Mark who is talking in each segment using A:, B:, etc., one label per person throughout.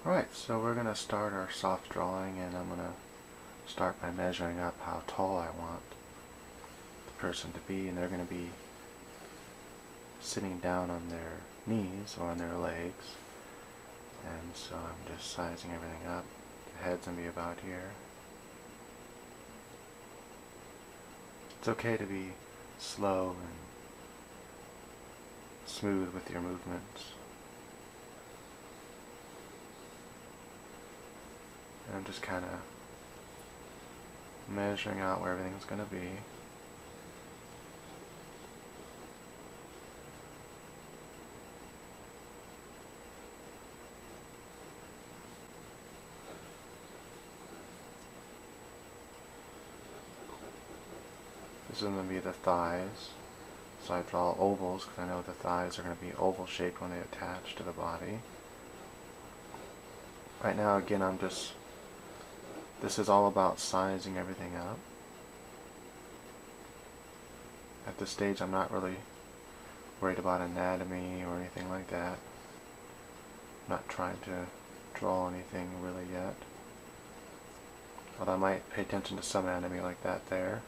A: Alright, so we're going to start our soft drawing, and I'm going to start by measuring up how tall I want the person to be, and they're going to be sitting down on their knees or on their legs, and so I'm just sizing everything up. The head's going to be about here. It's okay to be slow and smooth with your movements. And I'm just kind of measuring out where everything's going to be. This is going to be the thighs. So I draw ovals because I know the thighs are going to be oval shaped when they attach to the body. Right now, again, this is all about sizing everything up. At this stage, I'm not really worried about anatomy or anything like that. I'm not trying to draw anything really yet. Although I might pay attention to some anatomy like that there.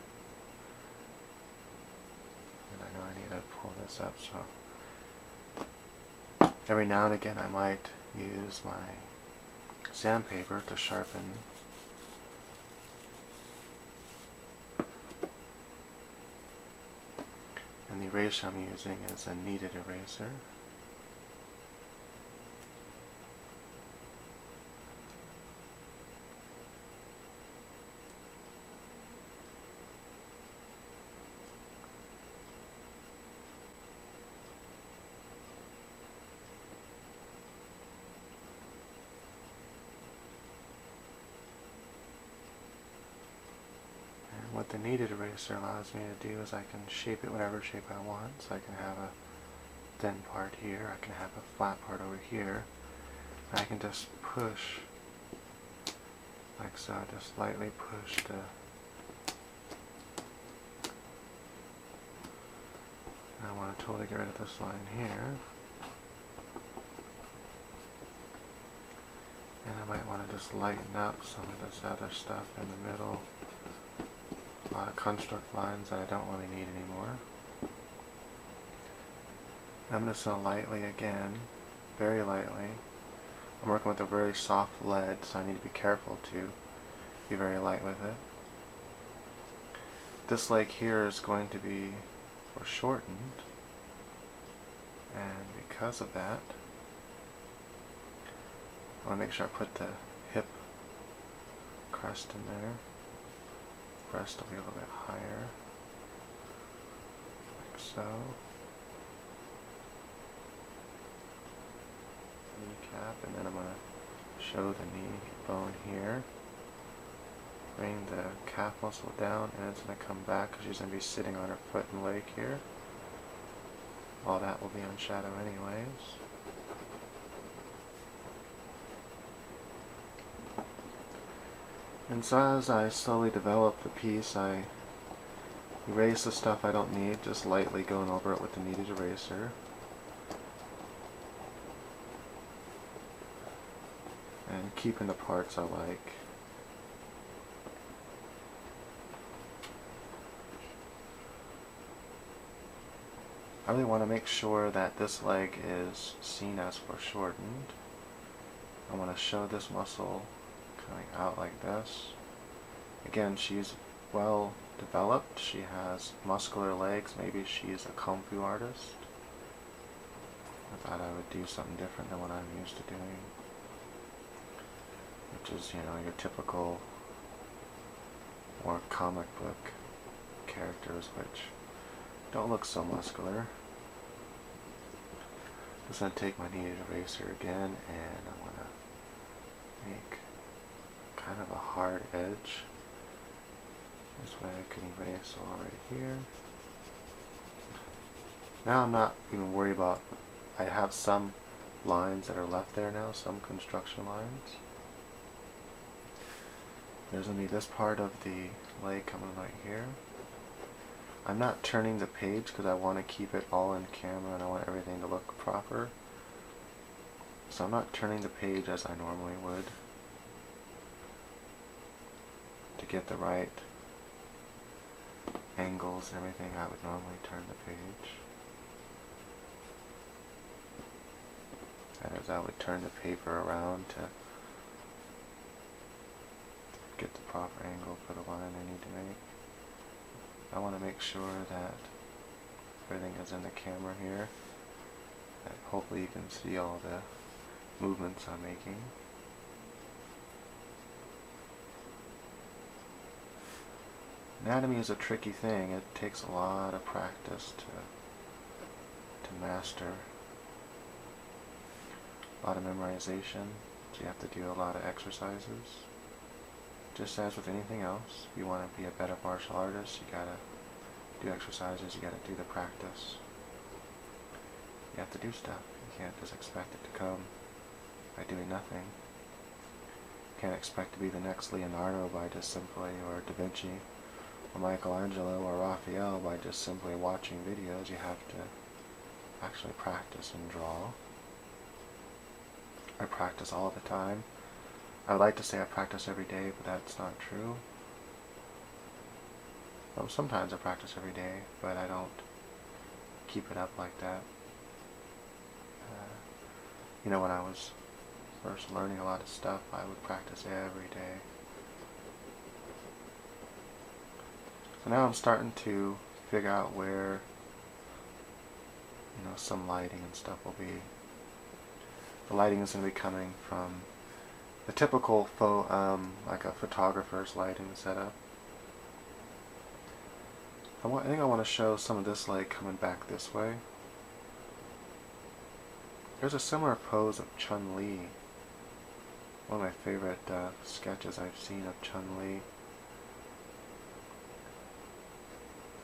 A: And I know I need to pull this up, so every now and again I might use my sandpaper to sharpen. And the eraser I'm using is a kneaded eraser. What the kneaded eraser allows me to do is I can shape it whatever shape I want. So I can have a thin part here, I can have a flat part over here. And I can just push, like so, just lightly push the... I want to totally get rid of this line here. And I might want to just lighten up some of this other stuff in the middle. A lot of construct lines that I don't really need anymore. I'm just going to lightly again, very lightly. I'm working with a very soft lead, so I need to be careful to be very light with it. This leg here is going to be foreshortened, and because of that, I want to make sure I put the hip crest in there. Breast will be a little bit higher, like so. Kneecap, and then I'm going to show the knee bone here. Bring the calf muscle down, and it's going to come back because she's going to be sitting on her foot and leg here. All that will be on shadow anyways. And so as I slowly develop the piece, I erase the stuff I don't need, just lightly going over it with the kneaded eraser. And keeping the parts I like. I really want to make sure that this leg is seen as foreshortened. I want to show this muscle coming out like this. Again, she's well developed. She has muscular legs. Maybe she's a kung fu artist. I thought I would do something different than what I'm used to doing, which is, you know, your typical more comic book characters which don't look so muscular. I'm just going to take my kneaded eraser again, and I'm going to make kind of a hard edge. This way I can erase all right here. Now I'm not even worried about, I have some lines that are left there now, some construction lines. There's going to be this part of the leg coming right here. I'm not turning the page because I want to keep it all in camera and I want everything to look proper. So I'm not turning the page as I normally would to get the right angles and everything. I would normally turn the page. That is, I would turn the paper around to get the proper angle for the line I need to make. I want to make sure that everything is in the camera here, that hopefully you can see all the movements I'm making. Anatomy is a tricky thing. It takes a lot of practice to master. A lot of memorization, so you have to do a lot of exercises. Just as with anything else, if you want to be a better martial artist, you gotta do exercises, you gotta do the practice. You have to do stuff. You can't just expect it to come by doing nothing. You can't expect to be the next Leonardo by just simply, or Da Vinci, or Michelangelo, or Raphael by just simply watching videos. You have to actually practice and draw. I practice all the time. I would like to say I practice every day, but that's not true. Well, sometimes I practice every day, but I don't keep it up like that. You know, when I was first learning a lot of stuff, I would practice every day. So now I'm starting to figure out where, some lighting and stuff will be. The lighting is going to be coming from the typical like a photographer's lighting setup. I think I want to show some of this light coming back this way. There's a similar pose of Chun-Li. One of my favorite sketches I've seen of Chun-Li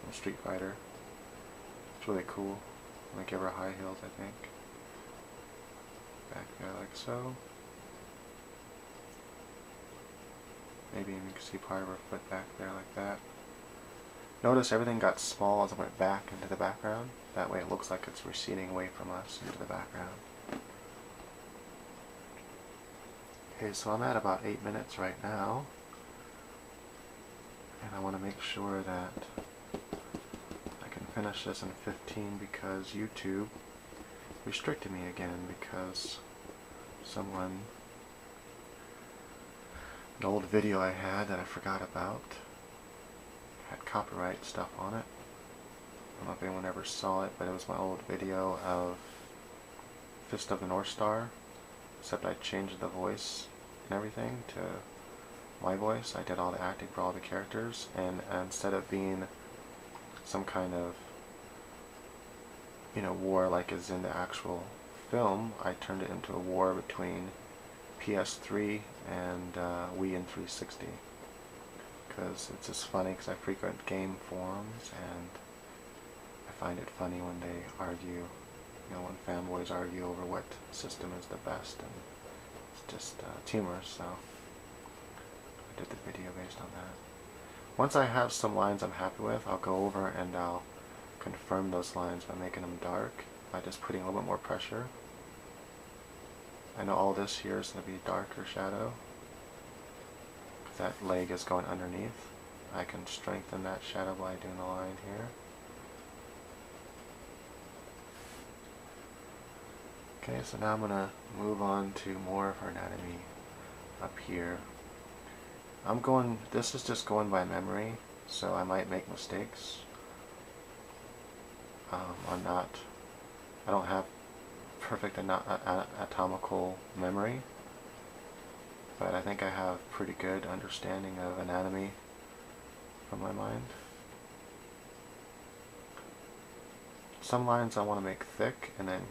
A: from Street Fighter. It's really cool. I give her high heels, I think. Back there like so. Maybe you can see part of her foot back there like that. Notice everything got small as I went back into the background. That way it looks like it's receding away from us into the background. Okay, so I'm at about 8 minutes right now. And I want to make sure that I can finish this in 15 because YouTube restricted me again because an old video I had that I forgot about had copyright stuff on it. I don't know if anyone ever saw it, but it was my old video of Fist of the North Star, except I changed the voice and everything to my voice. I did all the acting for all the characters, and instead of being some kind of war like is in the actual film, I turned it into a war between PS3 and Wii and 360. Because it's just funny because I frequent game forums and I find it funny when they argue, when fanboys argue over what system is the best, and it's just humorous, so I did the video based on that. Once I have some lines I'm happy with, I'll go over and I'll confirm those lines by making them dark, by just putting a little bit more pressure. I know all this here is going to be darker shadow. That leg is going underneath. I can strengthen that shadow by doing a line here. Okay, so now I'm going to move on to more of her anatomy up here. This is just going by memory, so I might make mistakes. I don't have perfect anatomical memory, but I think I have pretty good understanding of anatomy from my mind. Some lines I want to make thick and then,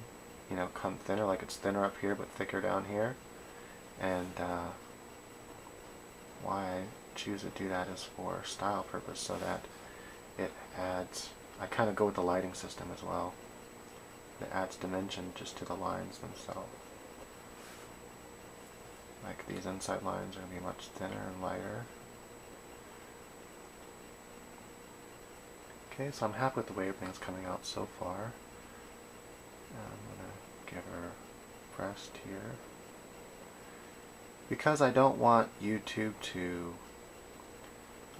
A: come thinner, like it's thinner up here but thicker down here. And why I choose to do that is for style purpose, so that it adds, I kind of go with the lighting system as well. It adds dimension just to the lines themselves. Like these inside lines are going to be much thinner and lighter. Okay, so I'm happy with the way everything's coming out so far. I'm going to give her breast here. Because I don't want YouTube to,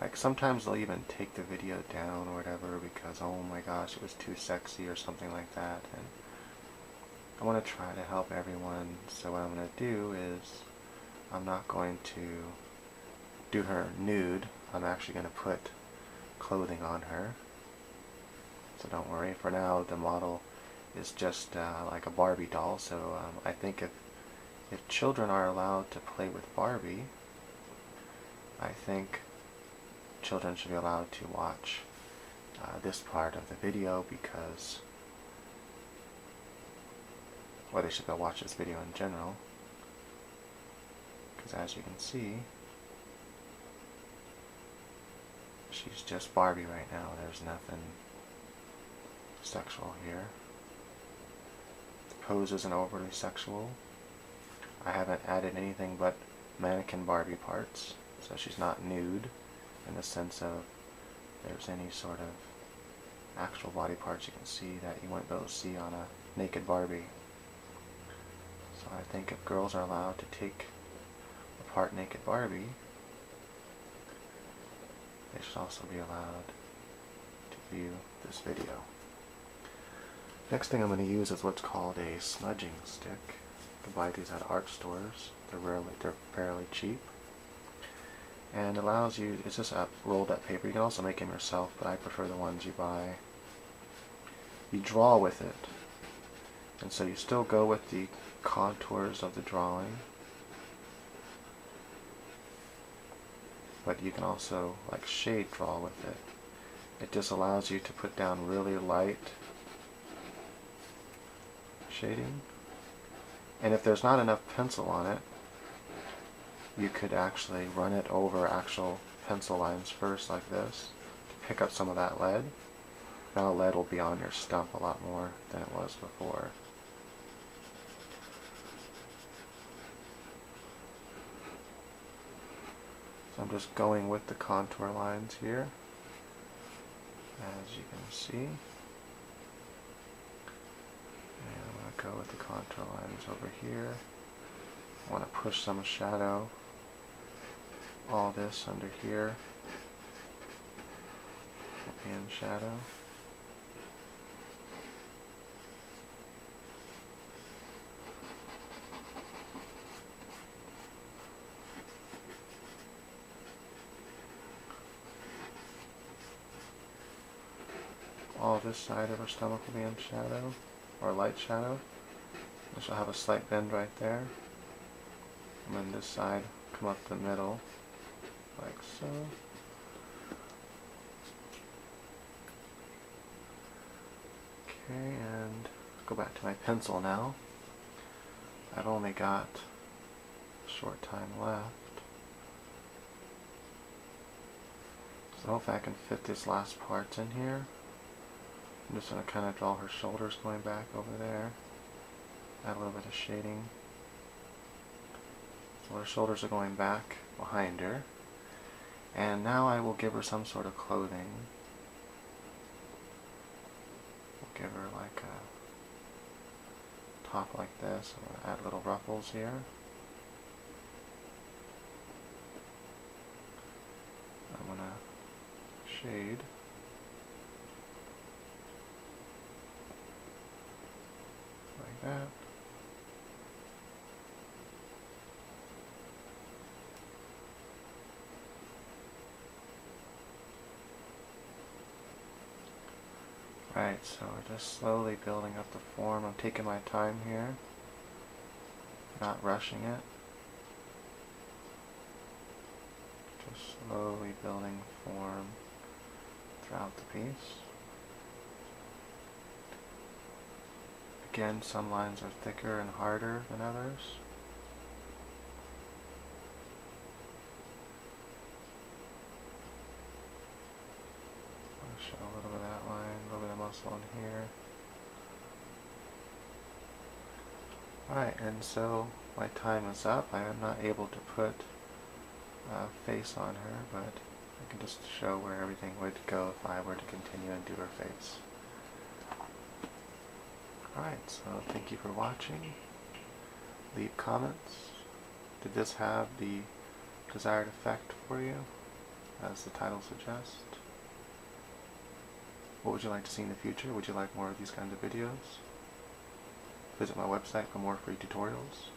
A: like, sometimes they'll even take the video down or whatever because, oh my gosh, it was too sexy or something like that. And I want to try to help everyone, so what I'm going to do is I'm not going to do her nude. I'm actually going to put clothing on her. So don't worry, for now the model is just like a Barbie doll, so I think if children are allowed to play with Barbie, I think children should be allowed to watch this part of the video because, well, they should go watch this video in general, because as you can see, she's just Barbie right now. There's nothing sexual here. The pose isn't overly sexual. I haven't added anything but mannequin Barbie parts, so she's not nude in the sense of there's any sort of actual body parts you can see that you wouldn't be able to see on a naked Barbie. So I think if girls are allowed to take apart naked Barbie, they should also be allowed to view this video. Next thing I'm going to use is what's called a smudging stick. You can buy these at art stores. They're fairly cheap. And allows you, it's just a rolled up paper. You can also make them yourself, but I prefer the ones you buy. You draw with it. And so you still go with the contours of the drawing, but you can also like shade draw with it. It just allows you to put down really light shading, and if there's not enough pencil on it, you could actually run it over actual pencil lines first like this to pick up some of that lead. Now lead will be on your stump a lot more than it was before. So I'm just going with the contour lines here, as you can see. And I'm going to go with the contour lines over here. I want to push some shadow, all this under here will be in shadow. All this side of her stomach will be in shadow, or light shadow. And she'll have a slight bend right there. And then this side come up the middle, like so. Okay, and go back to my pencil now. I've only got a short time left. So if I can fit these last parts in here. I'm just going to kind of draw her shoulders going back over there. Add a little bit of shading. So her shoulders are going back behind her. And now I will give her some sort of clothing. We'll give her like a top like this. I'm going to add little ruffles here. I'm going to shade. Like that. Right, so we're just slowly building up the form. I'm taking my time here, not rushing it. Just slowly building form throughout the piece. Again, some lines are thicker and harder than others. I'll show a little bit of that line, a little bit of muscle in here. Alright, and so my time is up. I am not able to put a face on her, but I can just show where everything would go if I were to continue and do her face. Alright, so thank you for watching. leave comments. Did this have the desired effect for you, as the title suggests? What would you like to see in the future? Would you like more of these kinds of videos? Visit my website for more free tutorials.